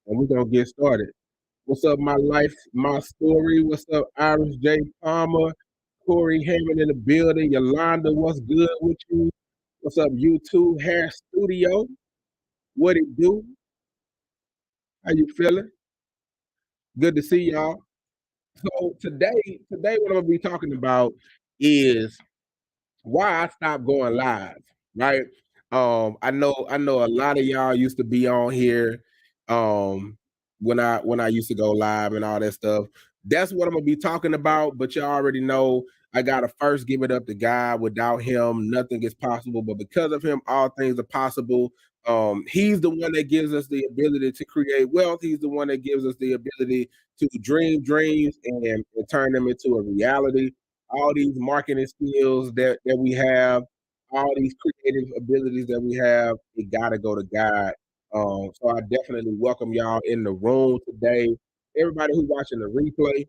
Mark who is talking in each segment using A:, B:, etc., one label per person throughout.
A: and we're gonna get started. What's up, my life, my story? What's up, Iris J. Palmer, Corey Hammond in the building, Yolanda? What's good with you? What's up, YouTube Hair Studio? What it do? How you feeling? Good to see y'all. So today, what I'm gonna be talking about is why I stopped going live, right? I know a lot of y'all used to be on here when I used to go live and all that stuff. That's what I'm gonna be talking about, but you already know I gotta first give it up to God. Without him, nothing is possible. But because of him, all things are possible. He's the one that gives us the ability to create wealth. He's the one that gives us the ability to dream dreams and turn them into a reality. All these marketing skills that we have, all these creative abilities that we have, it gotta go to God. So I definitely welcome y'all in the room today. Everybody who's watching the replay,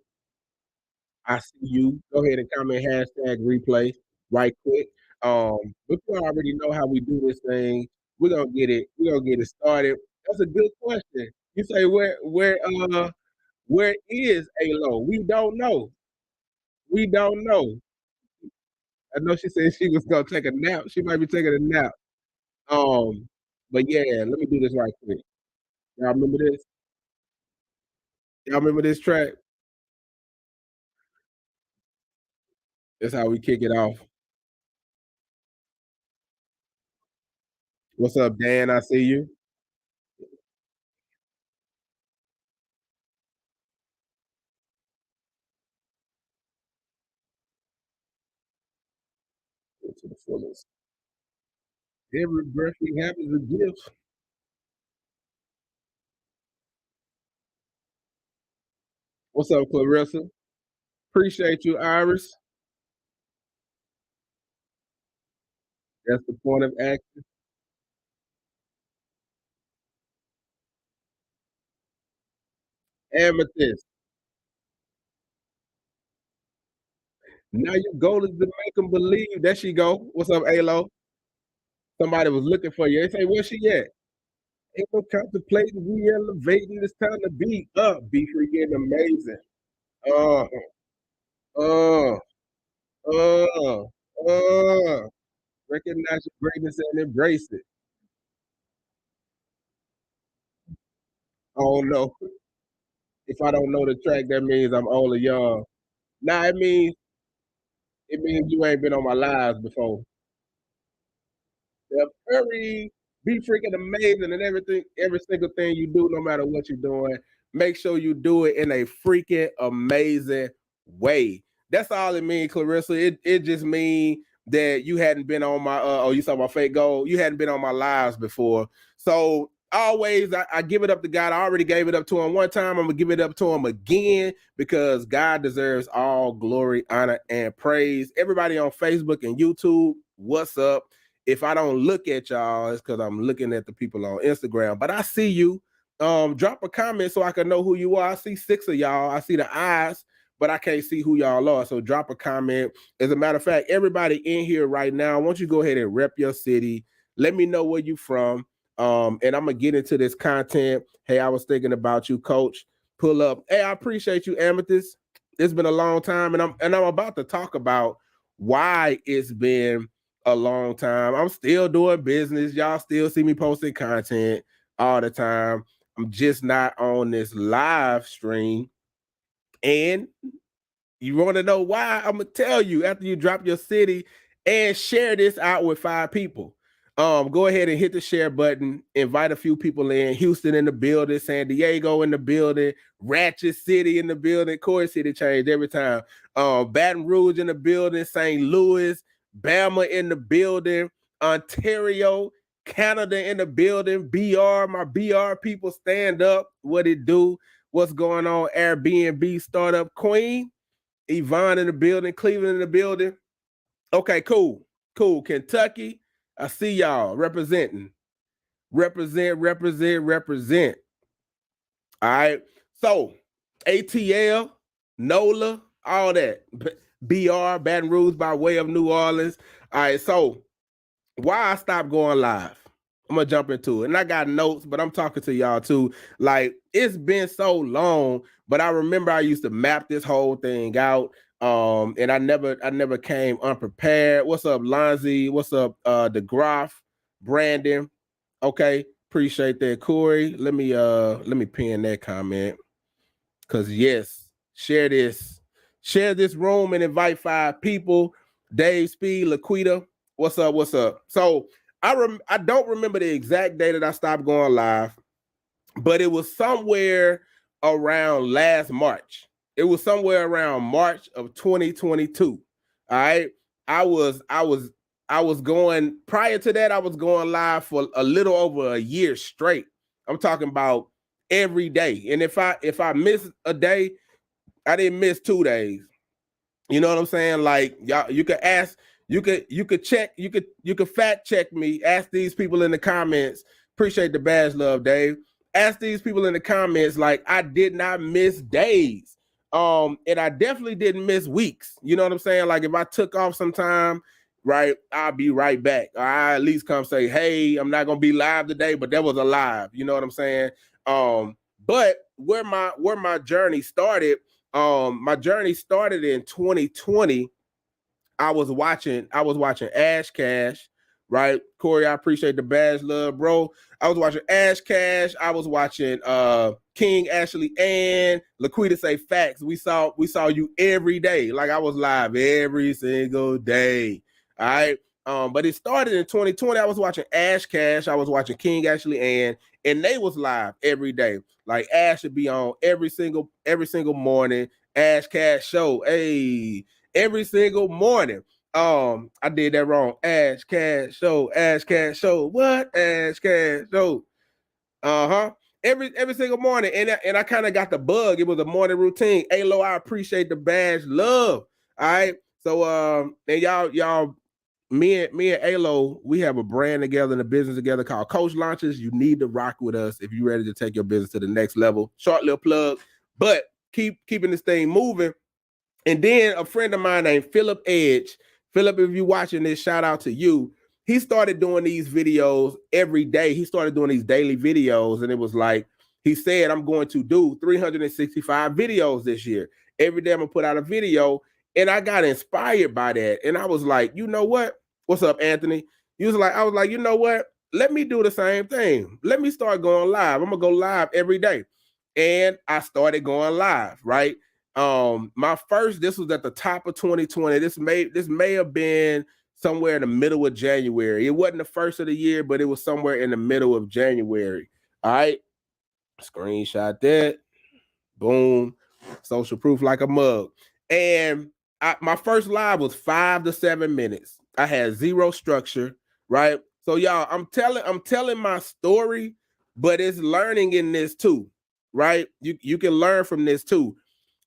A: I see you. Go ahead and comment hashtag replay right quick. But you already know how we do this thing. We're gonna get it started. That's a good question. You say where is Alo? We don't know. We don't know. I know she said she was gonna take a nap. She might be taking a nap. Um, but yeah, let me do this right quick. Y'all remember this? Y'all remember this track? That's how we kick it off. What's up, Dan? I see you. To the fullest. Every breath we have is a gift. What's up, Clarissa? Appreciate you, Iris. That's the point of action. Amethyst. Now your goal is to make them believe. There she go. What's up, Alo? Somebody was looking for you. They say, where's she at? Ain't no contemplating, we elevating. It's time to be up. Be freaking amazing. Uh, uh, uh, uh. Recognize your greatness and embrace it. I don't know. If I don't know the track, that means I'm old or young. Nah, it means you ain't been on my lives before. They're very be freaking amazing and everything, every single thing you do, no matter what you're doing, make sure you do it in a freaking amazing way. That's all it means, Clarissa. It just means that you hadn't been on my oh, you saw my fake goal. You hadn't been on my lives before. So always I give it up to God. I already gave it up to him one time. I'm gonna give it up to him again because God deserves all glory, honor, and praise. Everybody on Facebook and YouTube, what's up? If I don't look at y'all, it's because I'm looking at the people on Instagram. But I see you. Drop a comment so I can know who you are. I see 6 of y'all. I see the eyes, but I can't see who y'all are. So drop a comment. As a matter of fact, everybody in here right now, I want you to go ahead and rep your city. Let me know where you from. And I'm gonna get into this content. Hey, I was thinking about you, coach. Pull up. Hey, I appreciate you, Amethyst. It's been a long time, and I'm about to talk about why it's been a long time. I'm still doing business. Y'all still see me posting content all the time. I'm just not on this live stream. And you want to know why? I'm gonna tell you after you drop your city and share this out with 5 people. Go ahead and hit the share button. Invite a few people in. Houston in the building, San Diego in the building, Ratchet City in the building. Corey City changed every time. Baton Rouge in the building, St. Louis, Bama in the building, Ontario, Canada in the building. BR, my BR people, stand up. What it do? What's going on? Airbnb startup queen. Yvonne in the building, Cleveland in the building. Okay, cool. Cool. Kentucky, I see y'all representing. Represent. All right. So, ATL, NOLA, all that. BR, Baton Rouge by way of New Orleans. All right. So, why I stopped going live? I'm gonna jump into it. And I got notes, but I'm talking to y'all too. Like, it's been so long, but I remember I used to map this whole thing out. And I never came unprepared. What's up, Lonzy? What's up, DeGroff, Brandon? Okay, appreciate that, Corey. Let me pin that comment. Cause yes, share this room and invite 5 people. Dave Speed, Laquita, what's up? What's up? So I don't remember the exact day that I stopped going live, but it was somewhere around last March. It was somewhere around March of 2022. All right. I was going prior to that, I was going live for a little over a year straight. I'm talking about every day. And if I miss a day, I didn't miss 2 days. You know what I'm saying? Like, y'all, you could ask, you could check, you could fact check me. Ask these people in the comments. Appreciate the badge, love, Dave. Ask these people in the comments. Like, I did not miss days. And I definitely didn't miss weeks. You know what I'm saying? Like, if I took off some time, right, I'll be right back. Or I at least come say, hey, I'm not gonna be live today, but that was a live. You know what I'm saying? But where my journey started, my journey started in 2020. I was watching Ash Cash, right? Corey, I appreciate the badge, love, bro. I was watching Ash Cash. I was watching King Ashley and Laquita say facts. We saw you every day. Like, I was live every single day. All right. But it started in 2020. I was watching Ash Cash. I was watching King Ashley and they was live every day. Like, Ash should be on every single morning. Ash Cash show. Hey, every single morning. I did that wrong. Ash Cash show. Ash Cash show. What? Ash Cash show. Every single morning. And I kind of got the bug. It was a morning routine. Alo, I appreciate the badge. Love. All right. So and y'all, me and Alo, we have a brand together and a business together called Coach Launches. You need to rock with us if you're ready to take your business to the next level. Short little plug, but keeping this thing moving. And then a friend of mine named Philip Edge. Philip, if you're watching this, shout out to you. He started doing these videos every day. He started doing these daily videos, and it was like, he said, I'm going to do 365 videos this year. Every day I'm gonna put out a video. And I got inspired by that. And I was like, you know what? What's up, Anthony? I was like, you know what? Let me do the same thing. Let me start going live. I'm gonna go live every day. And I started going live, right? This was at the top of 2020. This may have been somewhere in the middle of January. It wasn't the first of the year, but it was somewhere in the middle of January. All right. Screenshot that. Boom. Social proof like a mug. And my first live was 5 to 7 minutes. I had zero structure, right? So y'all, I'm telling my story, but it's learning in this too, right? You can learn from this too.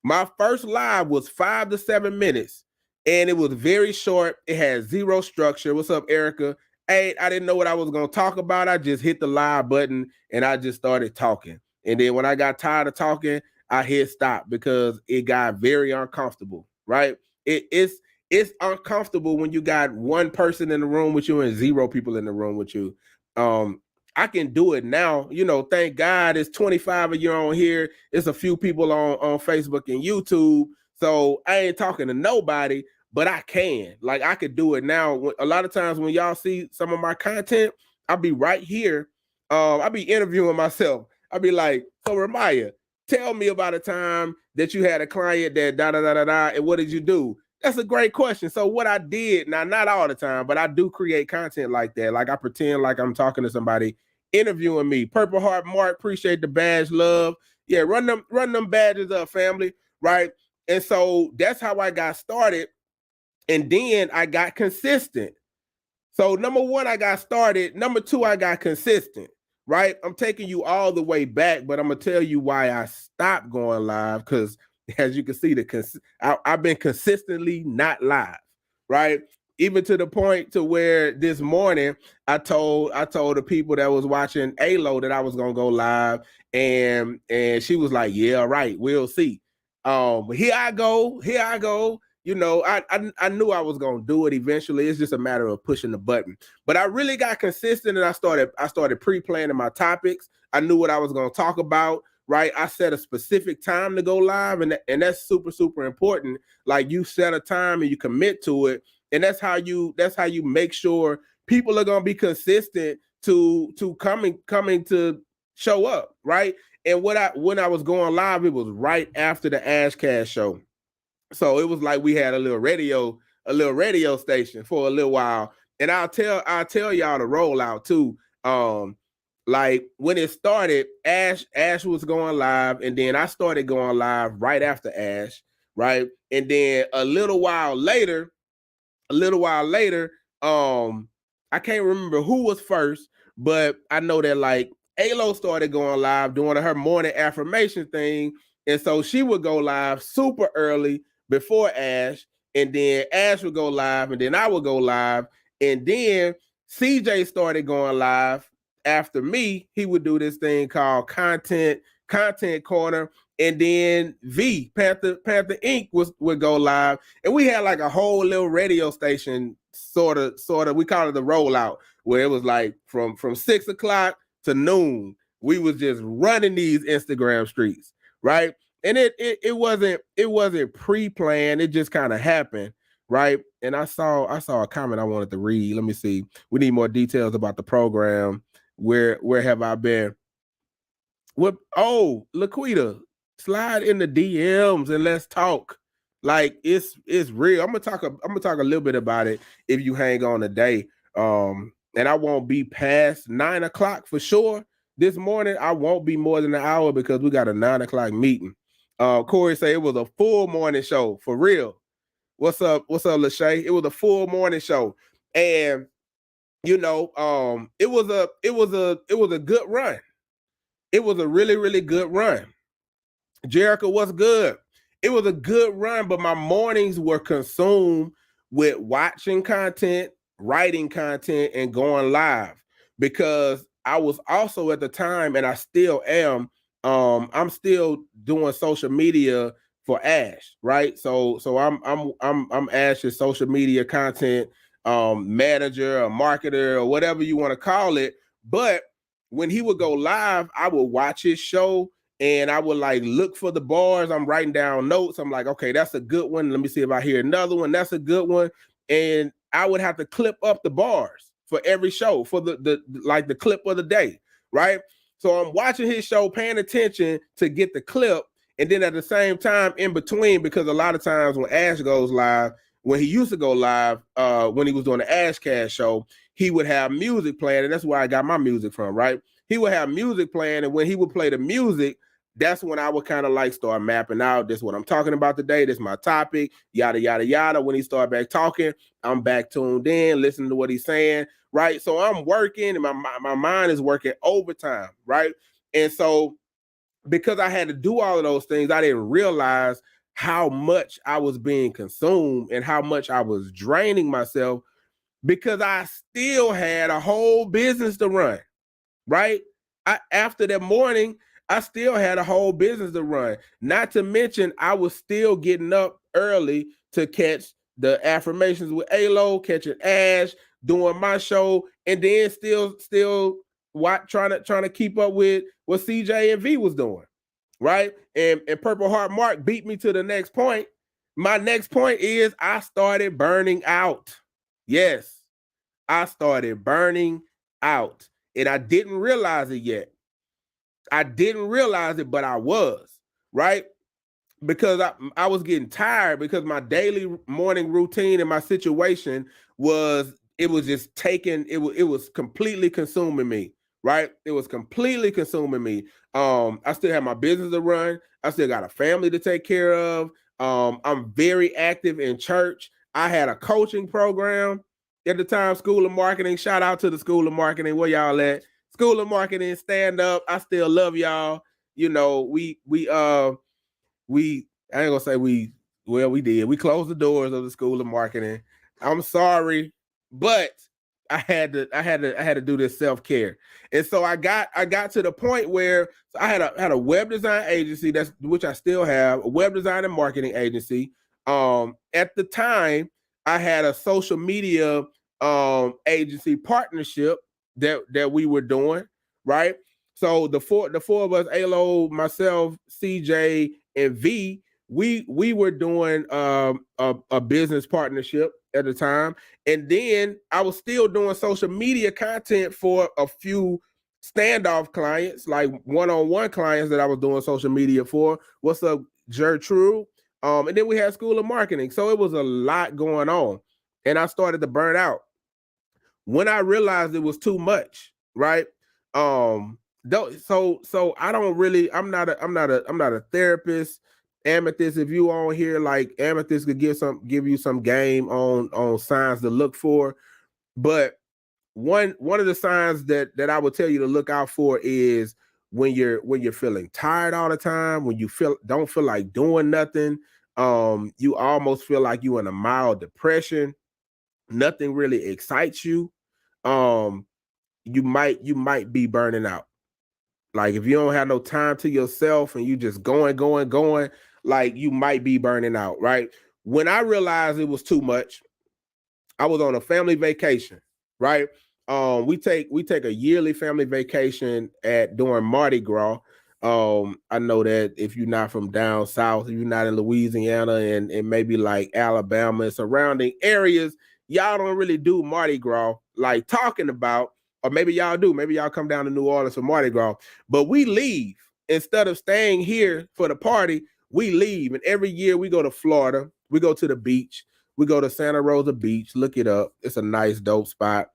A: My first live was 5 to 7 minutes, and it was very short. It had zero structure. What's up, Erica? Hey, I didn't know what I was going to talk about. I just hit the live button, and I just started talking. And then when I got tired of talking, I hit stop because it got very uncomfortable, right? It's uncomfortable when you got one person in the room with you and zero people in the room with you. I can do it now. You know, thank God it's 25 of you on here. It's a few people on Facebook and YouTube. So I ain't talking to nobody, but I can. Like, I could do it now. A lot of times when y'all see some of my content, I'll be right here. I'll be interviewing myself. I'll be like, so Ramaya, tell me about a time that you had a client that da-da-da-da-da, and what did you do? That's a great question. So what I did, now, not all the time, but I do create content like that. Like, I pretend like I'm talking to somebody interviewing me. Purple Heart Mark, appreciate the badge, love. Yeah, run them badges up, family, right? And so that's how I got started. And then I got consistent. So number one, I got started. Number two, I got consistent, right? I'm taking you all the way back, but I'm going to tell you why I stopped going live, because as you can see, I've been consistently not live, right? Even to the point to where this morning I told the people that was watching Alo that I was gonna go live, and she was like, "Yeah, right, we'll see." Here I go you know, I knew I was gonna do it eventually. It's just a matter of pushing the button. But I really got consistent, and I started pre-planning my topics. I knew what I was gonna talk about. Right, I set a specific time to go live, and that's super super important. Like, you set a time and you commit to it, and that's how you make sure people are gonna be consistent to coming to show up, right? And when I was going live, it was right after the Ashcast show. So it was like we had a little radio station for a little while. And I'll tell y'all the rollout too. Like, when it started, Ash was going live, and then I started going live right after Ash, right? And then a little while later, I can't remember who was first, but I know that, like, Alo started going live doing her morning affirmation thing. And so she would go live super early before Ash, and then Ash would go live, and then I would go live. And then CJ started going live after me. He would do this thing called content corner, and then V Panther Inc. would go live, and we had like a whole little radio station, sort of. We call it the rollout, where it was like from 6 o'clock to noon. We was just running these Instagram streets, right? And it wasn't pre-planned. It just kind of happened, right? And I saw a comment I wanted to read. Let me see. We need more details about the program. Where have I been? What? Oh, Laquita, slide in the DMs and let's talk. Like, it's real. I'm gonna talk a little bit about it if you hang on today. And I won't be past 9 o'clock for sure. This morning, I won't be more than an hour because we got a 9 o'clock meeting. Corey say it was a full morning show for real. What's up, Lachey? It was a full morning show, and you know, it was a good run. It was a really, really good run. Jericho, what's good? It was a good run, but my mornings were consumed with watching content, writing content, and going live, because I was also, at the time, and I still am, I'm still doing social media for Ash, right? So I'm Ash's social media content manager or marketer or whatever you want to call it. But when he would go live, I would watch his show, and I would like look for the bars. I'm writing down notes. I'm like, okay, that's a good one. Let me see if I hear another one. That's a good one. And I would have to clip up the bars for every show, for the clip of the day, right? So I'm watching his show, paying attention to get the clip. And then at the same time, in between, because a lot of times when Ash goes live, when he used to go live, when he was doing the Ashcast show, he would have music playing, and that's where I got my music from, right? He would have music playing, and when he would play the music, that's when I would kind of like start mapping out, this is what I'm talking about today, this is my topic, yada, yada, yada. When he started back talking, I'm back tuned in, listening to what he's saying, right? So I'm working, and my mind is working overtime, right? And so, because I had to do all of those things, I didn't realize how much I was being consumed and how much I was draining myself, because I still had a whole business to run, right? After that morning, I still had a whole business to run. Not to mention, I was still getting up early to catch the affirmations with Alo, catching Ash, doing my show, and then still trying to keep up with what CJ and V was doing, right? And Purple Heart Mark beat me to the next point. My next point is I started burning out. Yes, I started burning out, and I didn't realize it yet. I didn't realize it, but I was, right? Because I was getting tired, because my daily morning routine and my situation was just taking, it was completely consuming me, right? It was completely consuming me. I still have my business to run. I still got a family to take care of. I'm very active in church. I had a coaching program at the time, School of Marketing. Shout out to the School of Marketing. Where y'all at? School of Marketing, stand up. I still love y'all. You know, we I ain't gonna say we did. We closed the doors of the School of Marketing. I'm sorry, but I had to do this self-care. And so I got to the point where I had a web design agency, which I still have, a web design and marketing agency. At the time, I had a social media agency partnership that we were doing, right? So the four of us, Alo, myself, CJ, and V, we were doing a business partnership at the time, and then I was still doing social media content for a few standoff clients, like one-on-one clients that I was doing social media for. What's up, Gertrude? And then we had School of Marketing. So it was a lot going on. And I started to burn out. When I realized it was too much, right? So I don't really, I'm not a therapist. Amethyst, if you on here, like Amethyst could give you some game on signs to look for. But one of the signs that I would tell you to look out for is when you're feeling tired all the time, when you don't feel like doing nothing, you almost feel like you're in a mild depression, nothing really excites you, um, you might be burning out. Like if you don't have no time to yourself and you just going, like you might be burning out, right? When I realized it was too much, I was on a family vacation, right? We take a yearly family vacation during Mardi Gras. I know that if you're not from down south, if you're not in Louisiana and maybe like Alabama and surrounding areas, y'all don't really do Mardi Gras like talking about, or maybe y'all do. Maybe y'all come down to New Orleans for Mardi Gras, but we leave instead of staying here for the party. We leave, and every year we go to Florida. We go to the beach. We go to Santa Rosa Beach. Look it up. It's a nice, dope spot.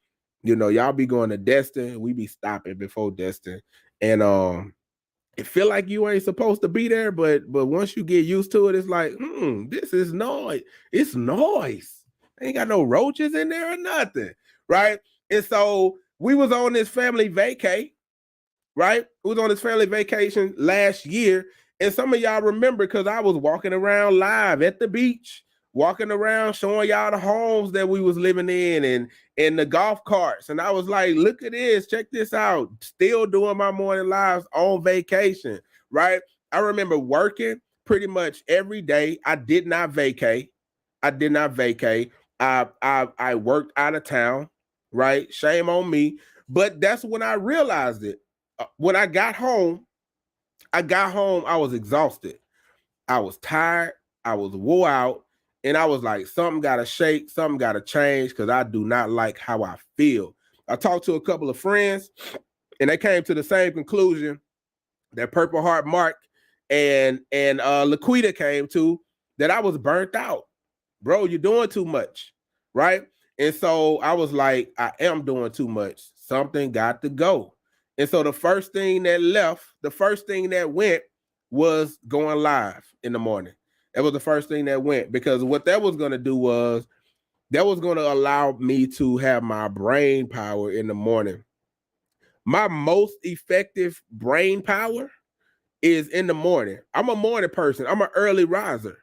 A: You know, y'all be going to Destin. We be stopping before Destin. And it feel like you ain't supposed to be there, but once you get used to it, it's like, this is noise. It's noise. Ain't got no roaches in there or nothing. Right. And so we was on this family vacay, right? We was on this family vacation last year. And some of y'all remember because I was walking around live at the beach, walking around showing y'all the homes that we was living in and the golf carts. And I was like, look at this, check this out. Still doing my morning lives on vacation, right? I remember working pretty much every day. I did not vacate. I worked out of town, right? Shame on me. But that's when I realized it. When I got home, I was exhausted. I was tired. I was wore out. And I was like, something got to shake. Something got to change because I do not like how I feel. I talked to a couple of friends and they came to the same conclusion that Purple Heart Mark and Laquita came to, that I was burnt out. Bro, you're doing too much, right? And so I was like, I am doing too much. Something got to go. And so the first thing that went was going live in the morning. That was the first thing that went, because what that was going to do was that was going to allow me to have my brain power in the morning. My most effective brain power is in the morning. I'm a morning person. I'm an early riser,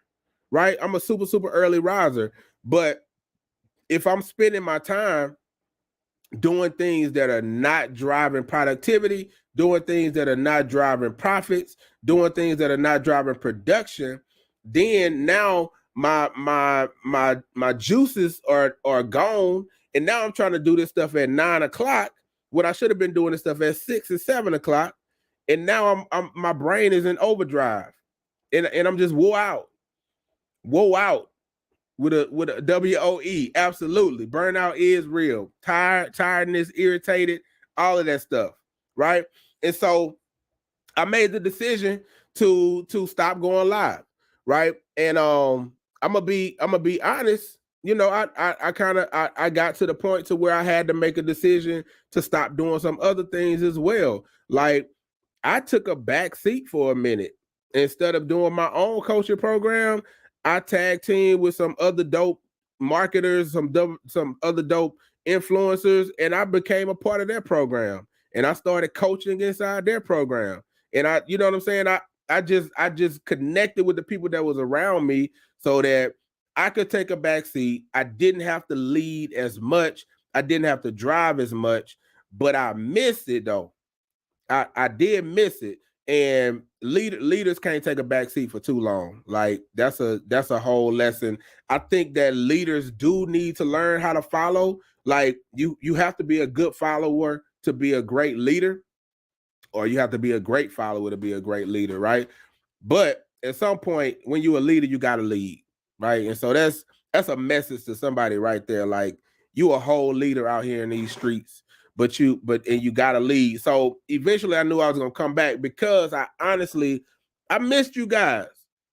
A: right? I'm a super, super early riser. But if I'm spending my time doing things that are not driving productivity, doing things that are not driving profits, doing things that are not driving production, then now my juices are gone. And now I'm trying to do this stuff at 9 o'clock when I should have been doing this stuff at 6 and 7 o'clock. And now I'm my brain is in overdrive. And I'm just wore out with a WOE. Absolutely. Burnout is real. Tiredness, irritated, all of that stuff. Right. And so I made the decision to stop going live. Right. And I'm gonna be honest. You know, I got to the point to where I had to make a decision to stop doing some other things as well. Like I took a back seat for a minute. Instead of doing my own coaching program, I tag team with some other dope marketers, some other dope influencers, and I became a part of their program. And I started coaching inside their program. And you know what I'm saying? I just connected with the people that was around me so that I could take a back seat. I didn't have to lead as much. I didn't have to drive as much, but I missed it though. I did miss it. And leaders can't take a back seat for too long. Like that's a whole lesson. I think that leaders do need to learn how to follow. Like you have to be a good follower to be a great leader, or you have to be a great follower to be a great leader, right? But at some point, when you're a leader, you got to lead, right? And so that's a message to somebody right there. Like you a whole leader out here in these streets, but you got to lead. So eventually, I knew I was gonna come back because I missed you guys,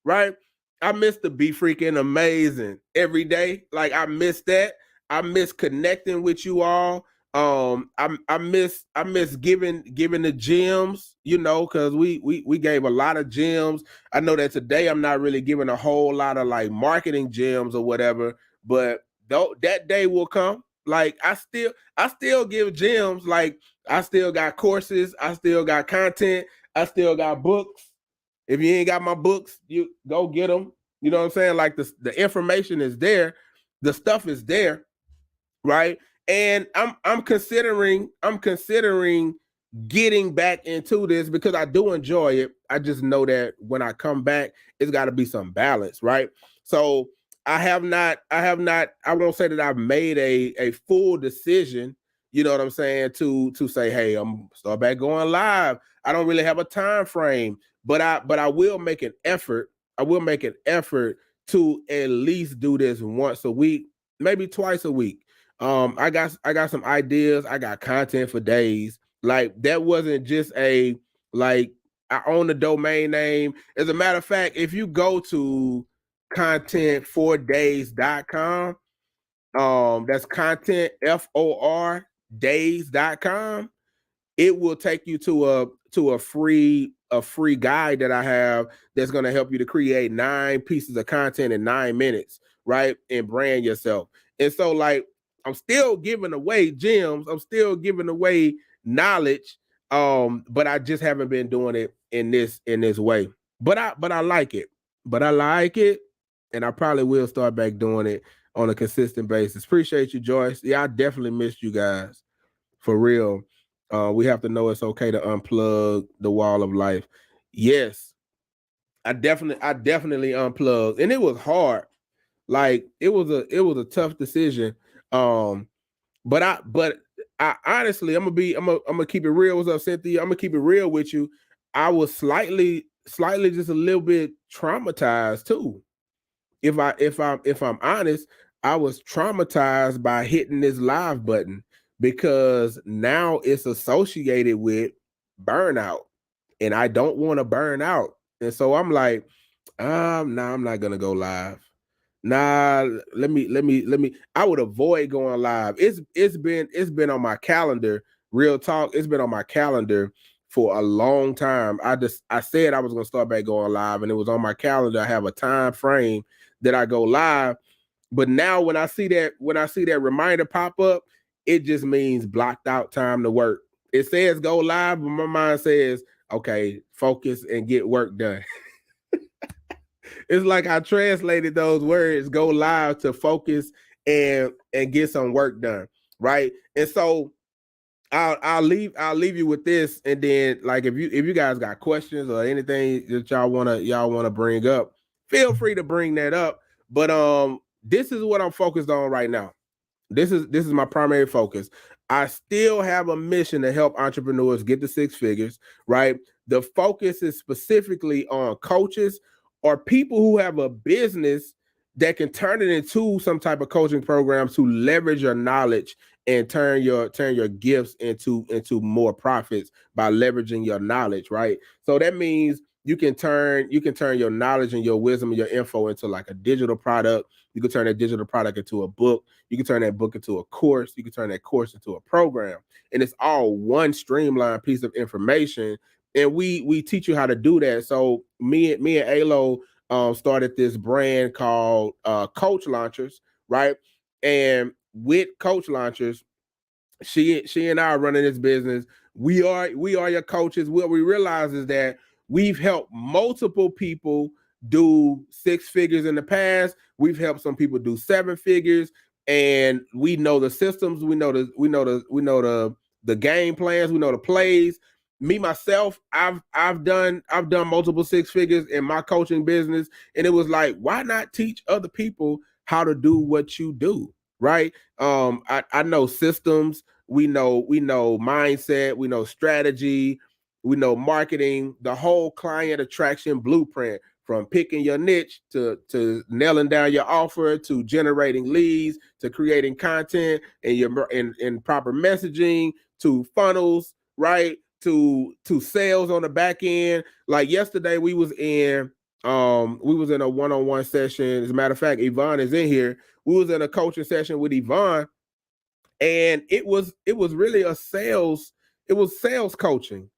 A: right? I missed the Be Freaking Amazing every day. Like I missed that. I miss connecting with you all. I miss giving the gems, you know, because we gave a lot of gems. I know that today I'm not really giving a whole lot of like marketing gems or whatever, but though that day will come. Like I still give gems. Like I still got courses, I still got content, I still got books. If you ain't got my books, you go get them. You know what I'm saying? Like the information is there, the stuff is there, right? And I'm considering getting back into this because I do enjoy it. I just know that when I come back, it's got to be some balance, right? So I won't say that I've made a full decision, you know what I'm saying, to say, hey, I'm start back going live. I don't really have a time frame, but I will make an effort. I will make an effort to at least do this once a week, maybe twice a week. I got some ideas. I got content for days. Like that wasn't just a like I own the domain name. As a matter of fact, if you go to content4days.com, that's content FOR days.com, it will take you to a free guide that I have that's going to help you to create 9 pieces of content in 9 minutes, right? And brand yourself. And so like I'm still giving away gems, I'm still giving away knowledge, but I just haven't been doing it in this way. But I like it. But I like it, and I probably will start back doing it on a consistent basis. Appreciate you, Joyce. Yeah, I definitely missed you guys for real. We have to know it's okay to unplug the wall of life. Yes, I definitely unplugged, and it was hard. Like it was a tough decision. Um, but I honestly, I'm gonna keep it real. What's up, Cynthia? I'm gonna keep it real with you. I was slightly just a little bit traumatized too. If I'm honest, I was traumatized by hitting this live button because now it's associated with burnout, and I don't want to burn out. And so I'm like, nah, I'm not gonna go live. Nah, let me. I would avoid going live. It's been on my calendar. Real talk, it's been on my calendar for a long time. I said I was gonna start back going live, and it was on my calendar. I have a time frame that I go live. But now when I see that reminder pop up, it just means blocked out time to work. It says go live, but my mind says, okay, focus and get work done. It's like I translated those words, go live, to focus and get some work done. Right. And so I'll leave you with this, and then like if you guys got questions or anything that y'all wanna bring up, feel free to bring that up. But this is what I'm focused on right now. This is my primary focus. I still have a mission to help entrepreneurs get to 6 figures, right? The focus is specifically on coaches or people who have a business that can turn it into some type of coaching program to leverage your knowledge and turn your gifts into more profits by leveraging your knowledge, right? So that means you can turn your knowledge and your wisdom and your info into like a digital product. You can turn that digital product into a book. You can turn that book into a course. You can turn that course into a program. And it's all one streamlined piece of information. And we teach you how to do that. So me and Alo started this brand called Coach Launchers, right? And with Coach Launchers, she and I are running this business. We are your coaches. What we realize is that we've helped multiple people do 6 figures in the past. We've helped some people do 7 figures, and we know the systems. We know the game plans. We know the plays. me myself, I've done multiple six figures in my coaching business, and it was like, why not teach other people how to do what you do, right? I know systems, we know mindset, we know strategy, we know marketing, the whole client attraction blueprint, from picking your niche to nailing down your offer, to generating leads, to creating content and your in proper messaging, to funnels, right? To sales on the back end. Like yesterday, we was in a one-on-one session. As a matter of fact, Yvonne is in here. We was in a coaching session with Yvonne, and it was really it was sales coaching,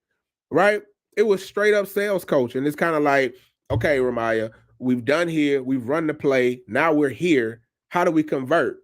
A: right? It was straight up sales coaching. It's kind of like, okay, Ramaya, we've done here, we've run the play, now we're here. How do we convert?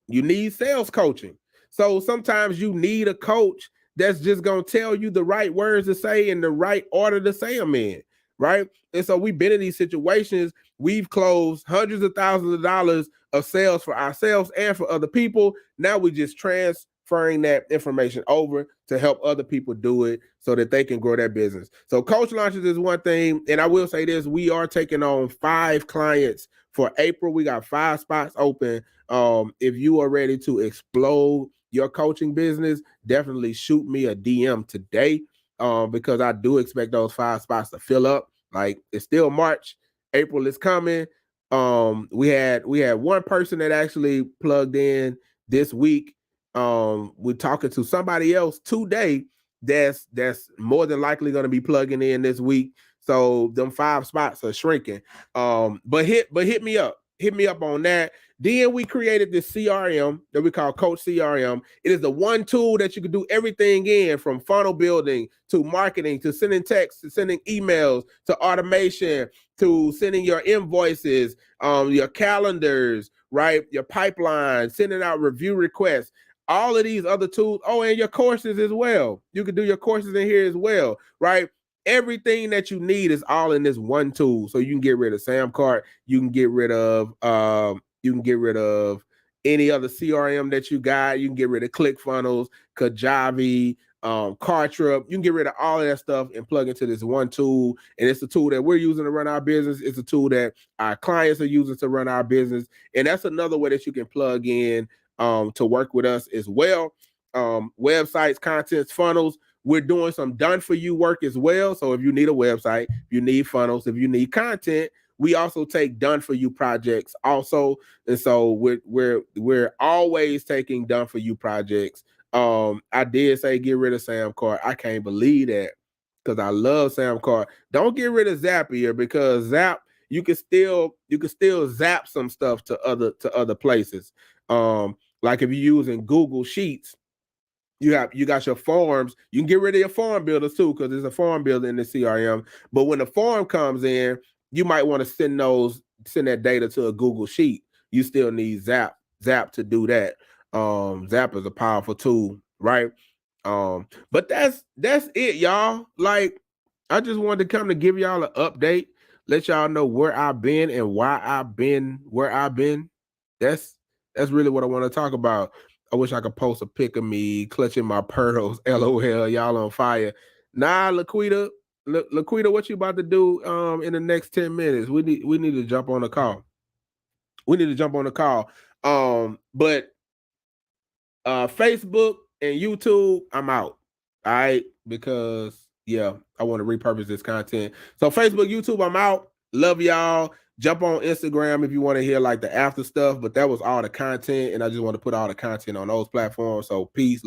A: You need sales coaching. So sometimes you need a coach that's just going to tell you the right words to say in the right order to say them in, right? And so we've been in these situations. We've closed hundreds of thousands of dollars of sales for ourselves and for other people. Now we just transferring that information over to help other people do it so that they can grow their business. So coach launches is one thing. And I will say this, we are taking on 5 clients for April. We got 5 spots open. If you are ready to explode your coaching business, definitely shoot me a DM today, because I do expect those 5 spots to fill up. Like, it's still March, April is coming. We had one person that actually plugged in this week. We're talking to somebody else today that's more than likely going to be plugging in this week. So them 5 spots are shrinking. But hit me up. Hit me up on that. Then we created this CRM that we call Coach CRM. It is the one tool that you can do everything in, from funnel building to marketing to sending texts to sending emails to automation to sending your invoices, your calendars, right? Your pipeline, sending out review requests, all of these other tools. Oh, and your courses as well. You can do your courses in here as well, right? Everything that you need is all in this one tool. So you can get rid of Samcart. You can get rid of any other CRM that you got. You can get rid of ClickFunnels, Kajabi, Kartra. You can get rid of all of that stuff and plug into this one tool. And it's a tool that we're using to run our business. It's a tool that our clients are using to run our business. And that's another way that you can plug in to work with us as well. Websites, contents, funnels. We're doing some done for you work as well. So if you need a website, if you need funnels, if you need content, we also take done for you projects also. And so we're always taking done for you projects. I did say get rid of Samcart. I can't believe that, because I love Samcart. Don't get rid of Zapier, because you can still zap some stuff to other places. Like if you're using Google Sheets, you got your forms. You can get rid of your form builders too, because there's a form builder in the CRM. But when the form comes in, you might want to send that data to a Google Sheet. You still need Zap to do that. Zap is a powerful tool, right? But that's it, y'all. Like, I just wanted to come to give y'all an update, let y'all know where I've been and why I've been where I've been. That's really what I want to talk about. I wish I could post a pic of me clutching my pearls. LOL, y'all on fire. Nah, Laquita, what you about to do in the next 10 minutes? We need to jump on the call. But Facebook and YouTube, I'm out. All right, because yeah, I want to repurpose this content. So Facebook, YouTube, I'm out. Love y'all. Jump on Instagram if you want to hear like the after stuff, but that was all the content, and I just want to put all the content on those platforms. So peace.